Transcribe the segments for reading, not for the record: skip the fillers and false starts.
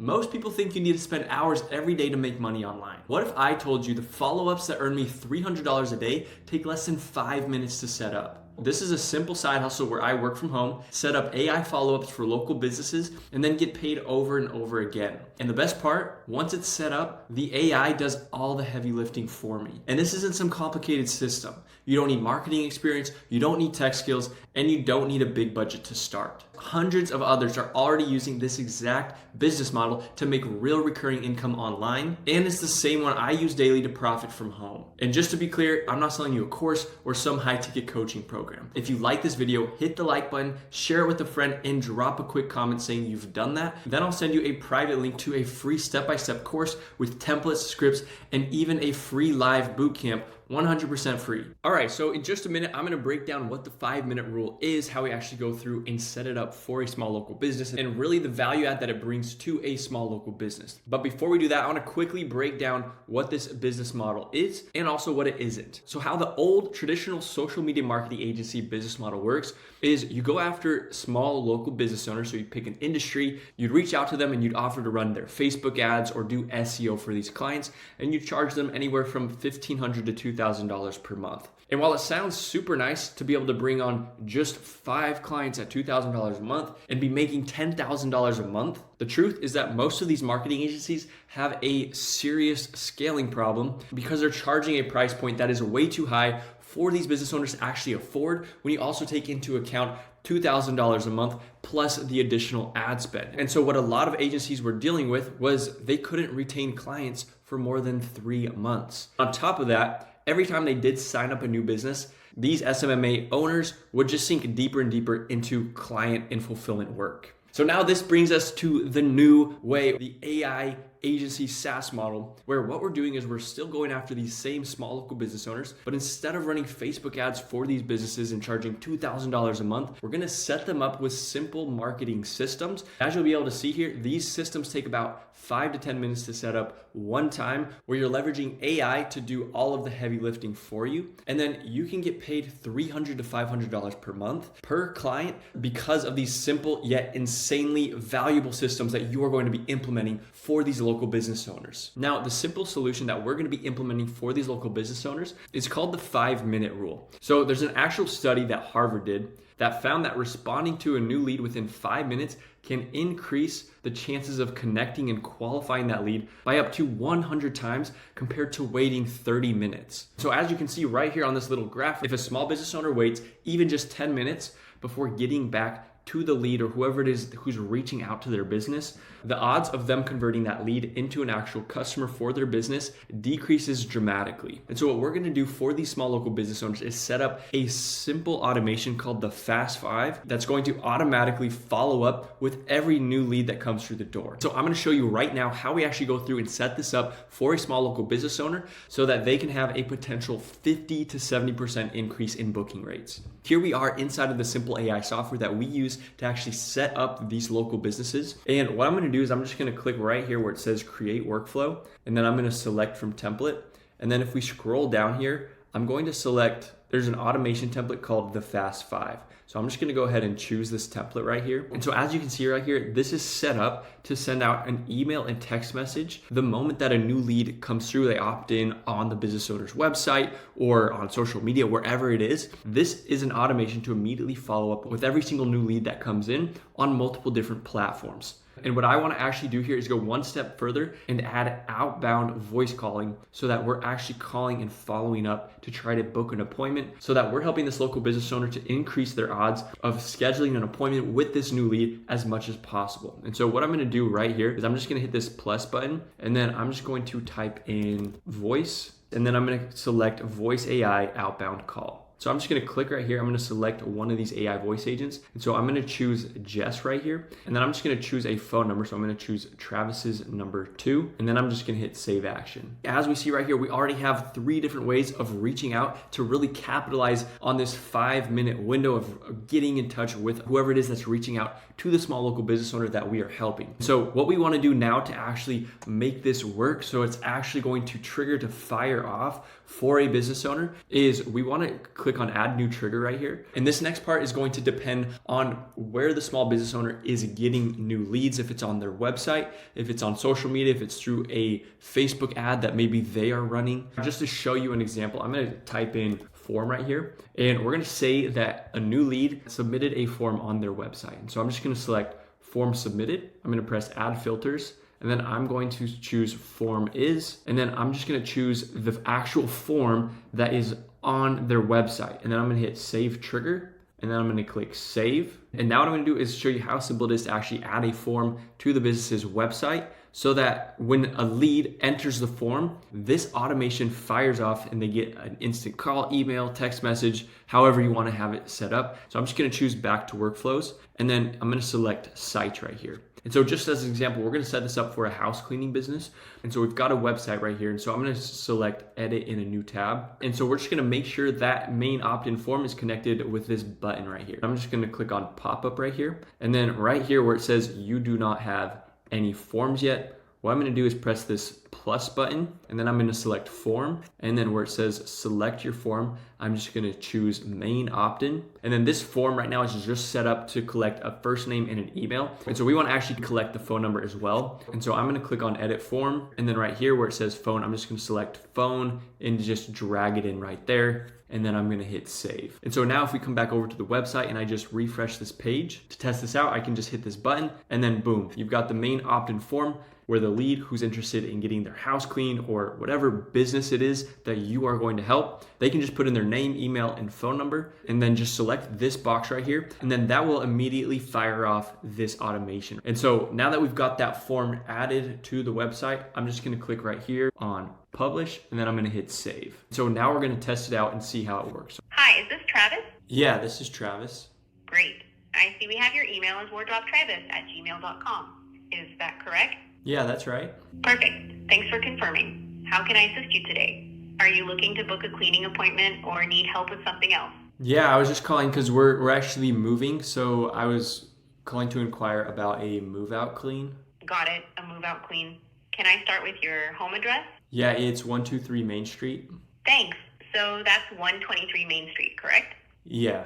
Most people think you need to spend hours every day to make money online. What if I told you the follow-ups that earn me $300 a day take less than 5 minutes to set up? This is a simple side hustle where I work from home, set up AI follow-ups for local businesses, and then get paid over and over again. And the best part, once it's set up, the AI does all the heavy lifting for me. And this isn't some complicated system. You don't need marketing experience, you don't need tech skills, and you don't need a big budget to start. Hundreds of others are already using this exact business model to make real recurring income online, and it's the same one I use daily to profit from home. And just to be clear, I'm not selling you a course or some high-ticket coaching program. If you like this video, hit the like button, share it with a friend, and drop a quick comment saying you've done that. Then I'll send you a private link to a free step-by-step course with templates, scripts, and even a free live bootcamp 100% free. All right, so in just a minute, I'm gonna break down what the 5-minute rule is, how we actually go through and set it up for a small local business, and really the value add that it brings to a small local business. But before we do that, I wanna quickly break down what this business model is and also what it isn't. So how the old traditional social media marketing agency business model works is you go after small local business owners. So you pick an industry, you'd reach out to them and you'd offer to run their Facebook ads or do SEO for these clients, and you charge them anywhere from $1,500 to $2,000 per month. And while it sounds super nice to be able to bring on just 5 clients at $2,000 a month and be making $10,000 a month, the truth is that most of these marketing agencies have a serious scaling problem because they're charging a price point that is way too high for these business owners to actually afford when you also take into account $2,000 a month plus the additional ad spend. And so what a lot of agencies were dealing with was they couldn't retain clients for more than 3 months. On top of that, every time they did sign up a new business, these SMMA owners would just sink deeper and deeper into client and fulfillment work. So now this brings us to the new way, the AI agency SaaS model, where what we're doing is we're still going after these same small local business owners, but instead of running Facebook ads for these businesses and charging $2,000 a month, we're gonna set them up with simple marketing systems. As you'll be able to see here, these systems take about 5 to 10 minutes to set up one time, where you're leveraging AI to do all of the heavy lifting for you. And then you can get paid $300 to $500 per month per client because of these simple yet insanely valuable systems that you are going to be implementing for these local business owners. Now, the simple solution that we're going to be implementing for these local business owners is called the 5-minute rule. So there's an actual study that Harvard did that found that responding to a new lead within 5 minutes can increase the chances of connecting and qualifying that lead by up to 100 times compared to waiting 30 minutes. So as you can see right here on this little graph, if a small business owner waits even just 10 minutes before getting back to the lead or whoever it is who's reaching out to their business, the odds of them converting that lead into an actual customer for their business decreases dramatically. And so what we're gonna do for these small local business owners is set up a simple automation called the Fast 5 that's going to automatically follow up with every new lead that comes through the door. So I'm gonna show you right now how we actually go through and set this up for a small local business owner so that they can have a potential 50 to 70% increase in booking rates. Here we are inside of the simple AI software that we use to actually set up these local businesses. And what I'm gonna do is I'm just gonna click right here where it says create workflow, and then I'm gonna select from template. And then if we scroll down here, I'm going to select, there's an automation template called the Fast 5. So I'm just gonna go ahead and choose this template right here. And so as you can see right here, this is set up to send out an email and text message the moment that a new lead comes through, they opt in on the business owner's website or on social media, wherever it is. This is an automation to immediately follow up with every single new lead that comes in on multiple different platforms. And what I want to actually do here is go one step further and add outbound voice calling so that we're actually calling and following up to try to book an appointment so that we're helping this local business owner to increase their odds of scheduling an appointment with this new lead as much as possible. And so what I'm going to do right here is I'm just going to hit this plus button, and then I'm just going to type in voice, and then I'm going to select voice AI outbound call. So I'm just gonna click right here. I'm gonna select one of these AI voice agents. And so I'm gonna choose Jess right here. And then I'm just gonna choose a phone number. So I'm gonna choose Travis's number 2. And then I'm just gonna hit save action. As we see right here, we already have 3 different ways of reaching out to really capitalize on this 5-minute window of getting in touch with whoever it is that's reaching out to the small local business owner that we are helping. So what we wanna do now to actually make this work, so it's actually going to trigger to fire off for a business owner, is we wanna click click on add new trigger right here. And this next part is going to depend on where the small business owner is getting new leads. If it's on their website, if it's on social media, if it's through a Facebook ad that maybe they are running. Just to show you an example, I'm gonna type in form right here, and we're gonna say that a new lead submitted a form on their website. And so I'm just gonna select form submitted. I'm gonna press add filters, and then I'm going to choose form is, and then I'm just gonna choose the actual form that is on their website. And then I'm gonna hit save trigger, and then I'm gonna click save. And now what I'm gonna do is show you how simple it is to actually add a form to the business's website, so that when a lead enters the form, this automation fires off and they get an instant call, email, text message, however you want to have it set up. So I'm just going to choose back to workflows, and then I'm going to select site right here. And so just as an example, we're going to set this up for a house cleaning business. And so we've got a website right here. And so I'm going to select edit in a new tab. And so we're just going to make sure that main opt-in form is connected with this button right here. I'm just going to click on pop-up right here. And then right here where it says you do not have any forms yet, what I'm going to do is press this plus button, and then I'm going to select form, and then where it says select your form, I'm just going to choose main opt-in. And then this form right now is just set up to collect a first name and an email, and so we want to actually collect the phone number as well. And so I'm going to click on edit form, and then right here where it says phone, I'm just going to select phone and just drag it in right there. And then I'm going to hit save. And so now if we come back over to the website and I just refresh this page to test this out, I can just hit this button, and then boom, you've got the main opt-in form where the lead who's interested in getting their house cleaned or whatever business it is that you are going to help, they can just put in their name, email, and phone number, and then just select this box right here. And then that will immediately fire off this automation. And so now that we've got that form added to the website, I'm just going to click right here on publish, and then I'm going to hit save. So now we're going to test it out and see how it works. Hi, is this Travis? Yeah, this is Travis. Great. I see we have your email as wardroptravis@gmail.com. Is that correct? Yeah, that's right. Perfect. Thanks for confirming. How can I assist you today? Are you looking to book a cleaning appointment or need help with something else? Yeah, I was just calling because we're actually moving, so I was calling to inquire about a move-out clean. Got it. A move-out clean. Can I start with your home address? Yeah, it's 123 Main Street. Thanks. So that's 123 Main Street, correct? Yeah.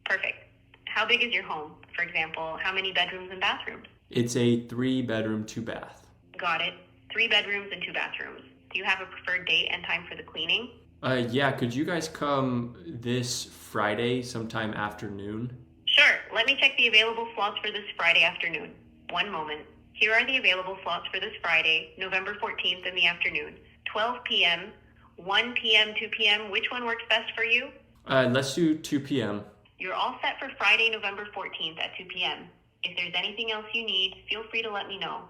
Perfect. How big is your home? For example, how many bedrooms and bathrooms? It's a 3-bedroom, 2-bath. Got it. 3 bedrooms and 2 bathrooms. Do you have a preferred date and time for the cleaning? Yeah, could you guys come this Friday sometime afternoon? Sure. Let me check the available slots for this Friday afternoon. One moment. Here are the available slots for this Friday, November 14th in the afternoon. 12 p.m., 1 p.m., 2 p.m. Which one works best for you? Let's do 2 p.m. You're all set for Friday, November 14th at 2 p.m. If there's anything else you need, feel free to let me know.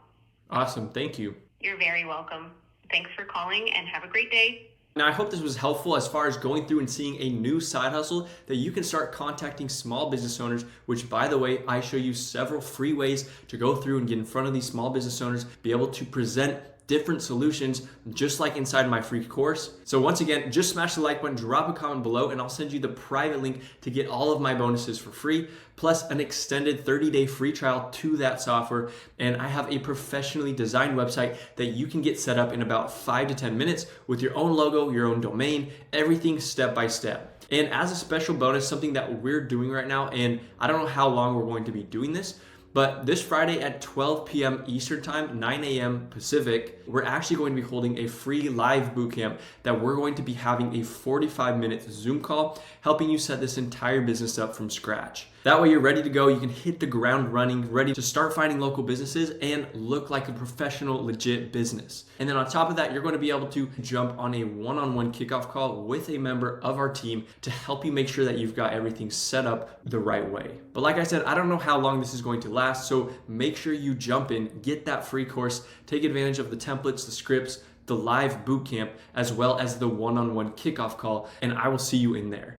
Awesome, thank you. You're very welcome. Thanks for calling and have a great day. Now, I hope this was helpful as far as going through and seeing a new side hustle that you can start contacting small business owners, which, by the way, I show you several free ways to go through and get in front of these small business owners, be able to present different solutions, just like inside my free course. So once again, just smash the like button, drop a comment below, and I'll send you the private link to get all of my bonuses for free, plus an extended 30-day free trial to that software. And I have a professionally designed website that you can get set up in about 5 to 10 minutes with your own logo, your own domain, everything step by step. And as a special bonus, something that we're doing right now, and I don't know how long we're going to be doing this, but this Friday at 12 p.m. Eastern Time, 9 a.m. Pacific, we're actually going to be holding a free live bootcamp that we're going to be having a 45-minute Zoom call, helping you set this entire business up from scratch. That way you're ready to go. You can hit the ground running, ready to start finding local businesses and look like a professional, legit business. And then on top of that, you're going to be able to jump on a one-on-one kickoff call with a member of our team to help you make sure that you've got everything set up the right way. But like I said, I don't know how long this is going to last, so make sure you jump in, get that free course, take advantage of the templates, the scripts, the live bootcamp, as well as the one-on-one kickoff call, and I will see you in there.